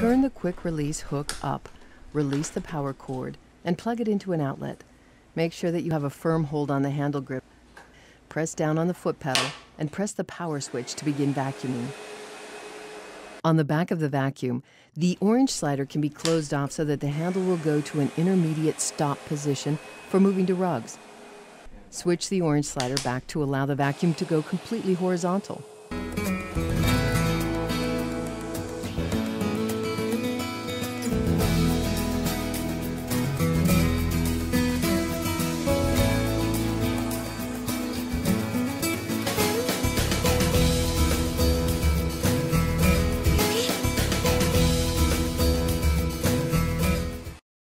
Turn the quick release hook up, release the power cord, and plug it into an outlet. Make sure that you have a firm hold on the handle grip. Press down on the foot pedal and press the power switch to begin vacuuming. On the back of the vacuum, the orange slider can be closed off so that the handle will go to an intermediate stop position for moving to rugs. Switch the orange slider back to allow the vacuum to go completely horizontal.